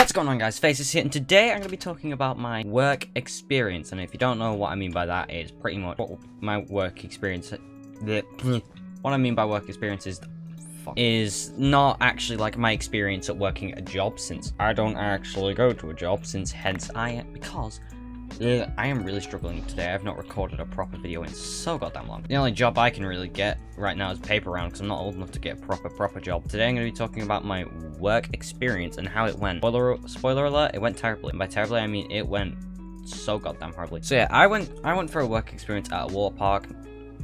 What's going on, guys? Faces here, and today I'm going to be talking about my work experience. And if you don't know what I mean by that, is pretty much what my work experience. What I mean by work experience is not actually like my experience at working at a job, since I don't actually go to a job. Hence I am really struggling today. I've not recorded a proper video in so goddamn long. The only job I can really get right now is paper round, because I'm not old enough to get a proper job. Today I'm going to be talking about my work experience and how it went. Spoiler alert, it went terribly. And by terribly, I mean it went so goddamn horribly. So yeah, I went for a work experience at a water park.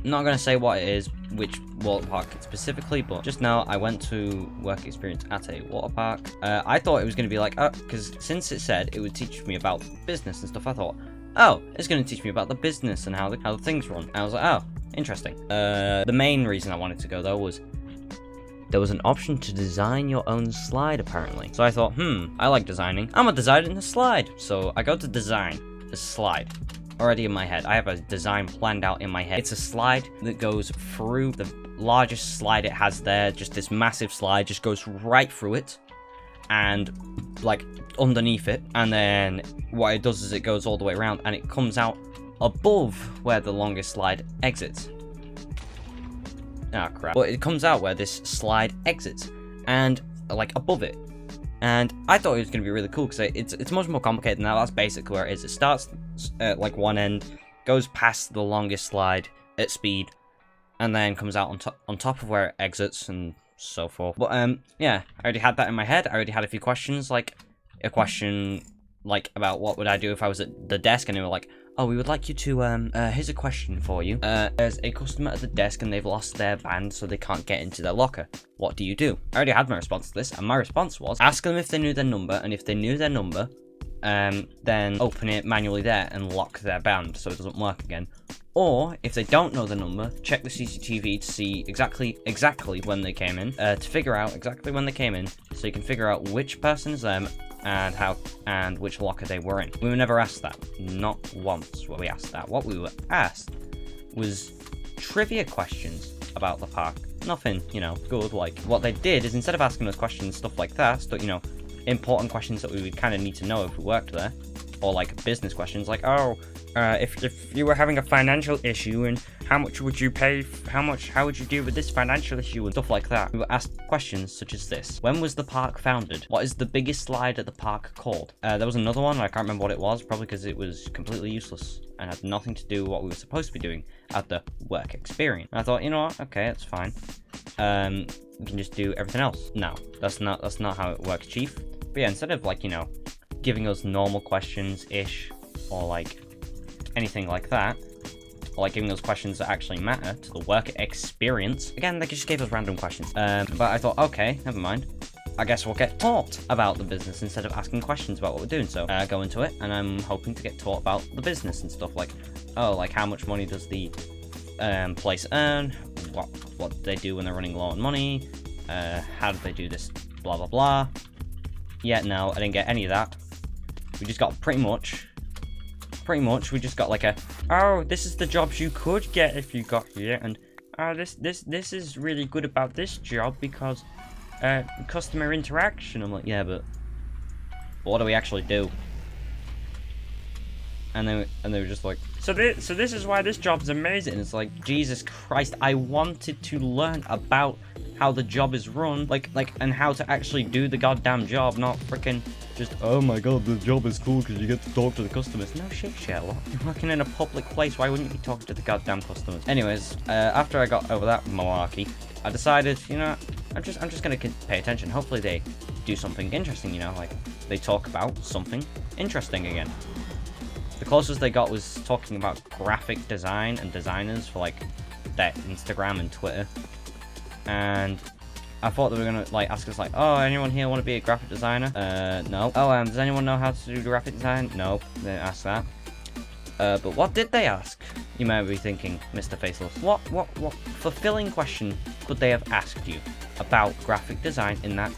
I'm not going to say what it is, which water park specifically, but just know I went to work experience at a water park. I thought it was going to be like, because since it said it would teach me about business and stuff, I thought, oh, it's going to teach me about the business and how the things run. And I was like, oh, interesting. The main reason I wanted to go, though, was there was an option to design your own slide, apparently. So I thought, I like designing. I'm going to design a slide. So I go to design a slide. Already in my head, I have a design planned out in my head. It's a slide that goes through the largest slide it has there. Just this massive slide just goes right through it and like underneath it, and then what it does is it goes all the way around and it comes out above where the longest slide exits. Ah, crap. But it comes out where this slide exits and like above it. And I thought it was going to be really cool, because it's much more complicated than that. That's basically where it is. It starts at like one end, goes past the longest slide at speed, and then comes out on top of where it exits, and so forth. But yeah, I already had that in my head. I already had a few questions, like a question like about what would I do if I was at the desk, and they were like, oh, we would like you to, here's a question for you. There's a customer at the desk and they've lost their band, so they can't get into their locker. What do you do? I already had my response to this, and my response was, ask them if they knew their number, and if they knew their number, then open it manually there and lock their band so it doesn't work again. Or, if they don't know the number, check the CCTV to see exactly when they came in, to figure out exactly when they came in, so you can figure out which person's them, and which locker they were in. We were never asked that. Not once were we asked that. What we were asked was trivia questions about the park. Nothing, good. Like, what they did is, instead of asking us questions, stuff like that, important questions that we would kind of need to know if we worked there, or like business questions, like, oh, if you were having a financial issue, and how much would you pay, how would you deal with this financial issue, and stuff like that. We were asked questions such as this: when was the park founded? What is the biggest slide at the park called? There was another one, I can't remember what it was, probably because it was completely useless and had nothing to do with what we were supposed to be doing at the work experience. And I thought, you know what, okay, that's fine. We can just do everything else. No, that's not how it works, Chief. But yeah, instead of like, giving us normal questions-ish, or like anything like that, or like giving us questions that actually matter to the work experience, again, they just gave us random questions. But I thought, okay, never mind. I guess we'll get taught about the business instead of asking questions about what we're doing. So I go into it, and I'm hoping to get taught about the business and stuff, like, oh, like how much money does the place earn, what do they do when they're running low on money, how do they do this, blah blah blah. Yeah, no, I didn't get any of that. We just got pretty much we just got like oh, this is the jobs you could get if you got here, and this is really good about this job because customer interaction. I'm like, yeah, but what do we actually do? And they were just like, so this is why this job's amazing. It's like, Jesus Christ, I wanted to learn about how the job is run, and how to actually do the goddamn job, not freaking just, oh my god, the job is cool because you get to talk to the customers. No shit, Sherlock. You're working in a public place, why wouldn't you be talking to the goddamn customers? Anyways, after I got over that malarkey, I decided, I'm just gonna pay attention. Hopefully they do something interesting, like they talk about something interesting again. The closest they got was talking about graphic design and designers for like their Instagram and Twitter. And I thought they were gonna like ask us like, oh, anyone here want to be a graphic designer? No. Oh, does anyone know how to do graphic design? No, they didn't ask that. But what did they ask? You might be thinking, Mr. Faceless. What fulfilling question could they have asked you about graphic design in that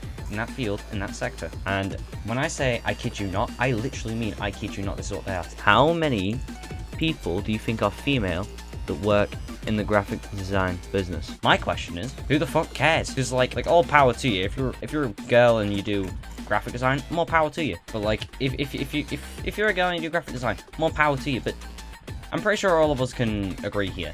field, in that sector? And when I say I kid you not, I literally mean I kid you not. This is what they asked. How many people do you think are female that work in the graphic design business? My question is, who the fuck cares? Because like all power to you. If you're a girl and you do graphic design, more power to you. But like, if you're a girl and you do graphic design, more power to you. But I'm pretty sure all of us can agree here.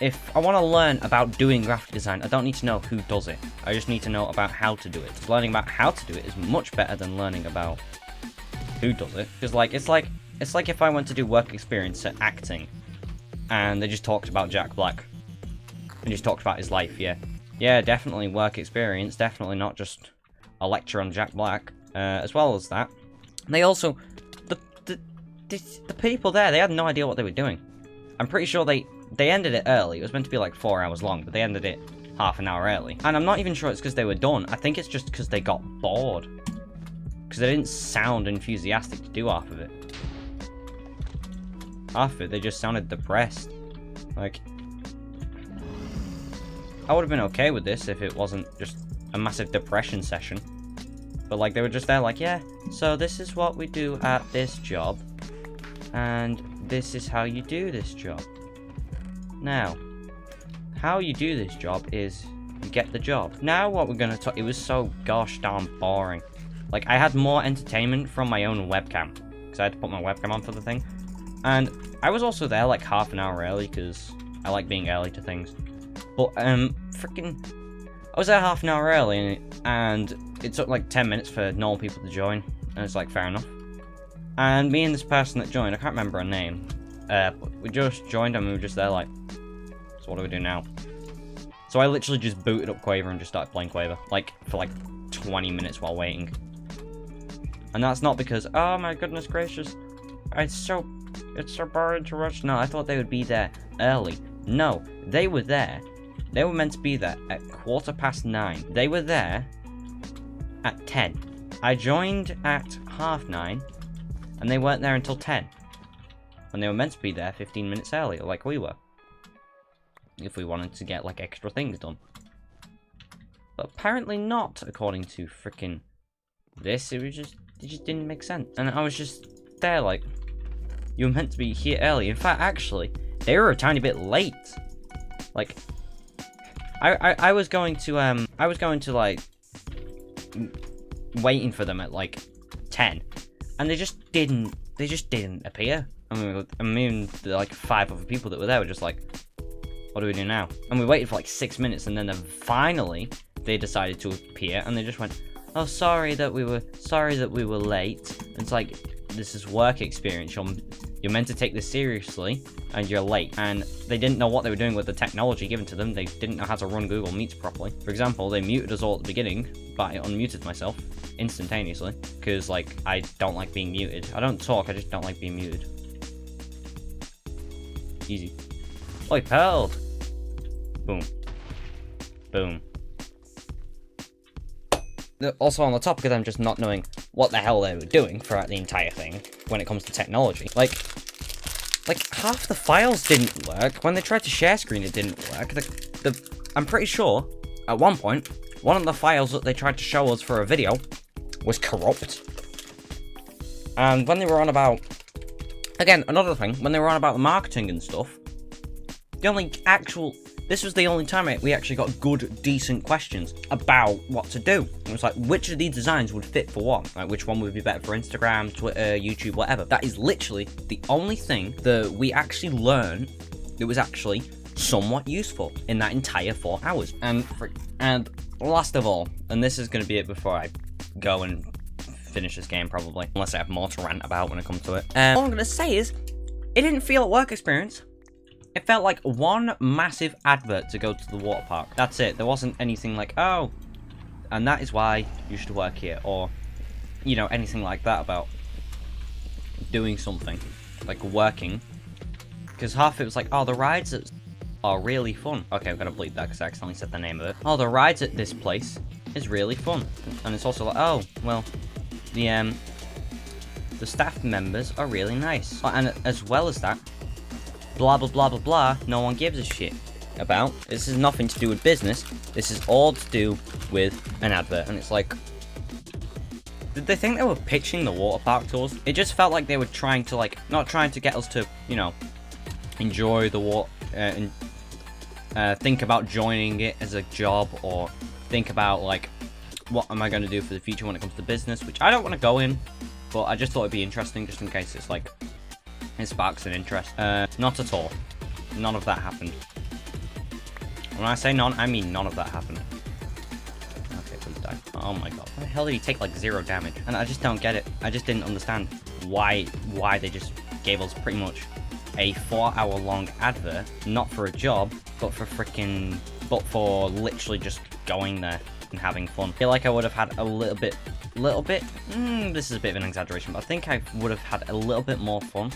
If I want to learn about doing graphic design, I don't need to know who does it. I just need to know about how to do it. Learning about how to do it is much better than learning about who does it. Because like, it's like if I went to do work experience at acting, and they just talked about Jack Black, and just talked about his life. Yeah, definitely work experience. Definitely not just a lecture on Jack Black. As well as that, they also the people there, they had no idea what they were doing. I'm pretty sure they ended it early. It was meant to be like 4 hours long, but they ended it half an hour early. And I'm not even sure it's because they were done. I think it's just because they got bored. Because they didn't sound enthusiastic to do half of it. Half of it, they just sounded depressed. Like, I would have been okay with this if it wasn't just a massive depression session. But like, they were just there like, yeah, so this is what we do at this job. And this is how you do this job. Now, how you do this job is you get the job. Now what we're going to talk, it was so gosh darn boring. Like, I had more entertainment from my own webcam, because I had to put my webcam on for the thing. And I was also there like half an hour early, because I like being early to things. But, freaking, I was there half an hour early, and it took like 10 minutes for normal people to join. And it's like, fair enough. And me and this person that joined, I can't remember her name. We just joined and we were just there like, so what do we do now? So I literally just booted up Quaver and just started playing Quaver, like, for like 20 minutes while waiting. And that's not because, oh my goodness gracious, it's so boring to rush. No, I thought they would be there early. No, they were there. They were meant to be there at 9:15. They were there at 10. I joined at 9:30, and they weren't there until 10. When they were meant to be there 15 minutes earlier, like we were. If we wanted to get, like, extra things done. But apparently not, according to frickin' this. It just didn't make sense. And I was just there, like, you were meant to be here early. In fact, actually, they were a tiny bit late. Like, I was going to, like, waiting for them at, like, 10. And they just didn't appear. I mean, the, like, 5 other people that were there were just like, what do we do now? And we waited for like 6 minutes, and then finally they decided to appear, and they just went, oh, sorry that we were late. And it's like, this is work experience. You're meant to take this seriously, and you're late. And they didn't know what they were doing with the technology given to them. They didn't know how to run Google Meets properly. For example, they muted us all at the beginning, but I unmuted myself instantaneously, because, like, I don't like being muted. I don't talk, I just don't like being muted. Easy. Oi, Pearl! Boom. Boom. Also, on the topic of them just not knowing what the hell they were doing throughout the entire thing, when it comes to technology, like half the files didn't work. When they tried to share screen, it didn't work. I'm pretty sure, at one point, one of the files that they tried to show us for a video was corrupt. And when they were on about, again, another thing, when they were on about the marketing and stuff, this was the only time we actually got good, decent questions about what to do. It was like, which of these designs would fit for what? Like, which one would be better for Instagram, Twitter, YouTube, whatever. That is literally the only thing that we actually learned that was actually somewhat useful in that entire 4 hours. And last of all, and this is going to be it before I go and finish this game probably, unless I have more to rant about when it comes to it. All I'm going to say is, it didn't feel like work experience. It felt like one massive advert to go to the water park. That's it. There wasn't anything like, oh, and that is why you should work here, or, you know, anything like that about doing something, like working. Because half of it was like, oh, the rides are really fun. Okay, I'm gonna bleep that because I accidentally said the name of it. Oh, the rides at this place is really fun. And it's also like, oh, well, the staff members are really nice. And as well as that, blah blah blah blah blah, no one gives a shit about. This is nothing to do with business. This is all to do with an advert. And it's like, did they think they were pitching the water park to us? It just felt like they were trying to, like, not trying to get us to, you know, enjoy the water and think about joining it as a job, or think about, like, what am I going to do for the future when it comes to business, which I don't want to go in, but I just thought it'd be interesting just in case it's like, it sparks an interest. Not at all. None of that happened. When I say none, I mean none of that happened. Okay, please die. Oh my god. Why the hell did he take like 0 damage? And I just don't get it. I just didn't understand why they just gave us pretty much a 4-hour-long advert, not for a job, but for literally just going there and having fun. I feel like I would have had a little bit, this is a bit of an exaggeration, but I think I would have had a little bit more fun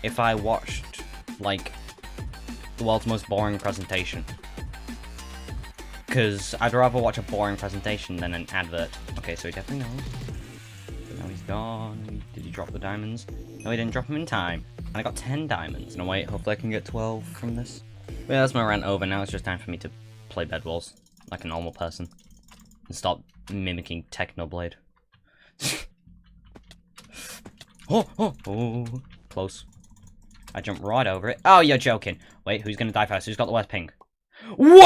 if I watched, like, the world's most boring presentation. Because I'd rather watch a boring presentation than an advert. Okay, so he definitely knows. Now he's gone. Did he drop the diamonds? No, he didn't drop them in time. And I got 10 diamonds. No, wait, hopefully I can get 12 from this. But yeah, that's my rant over. Now it's just time for me to play Bed Wars like a normal person. And stop mimicking Technoblade. Oh, close. I jumped right over it. Oh, you're joking. Wait, who's gonna die first? Who's got the worst ping? What?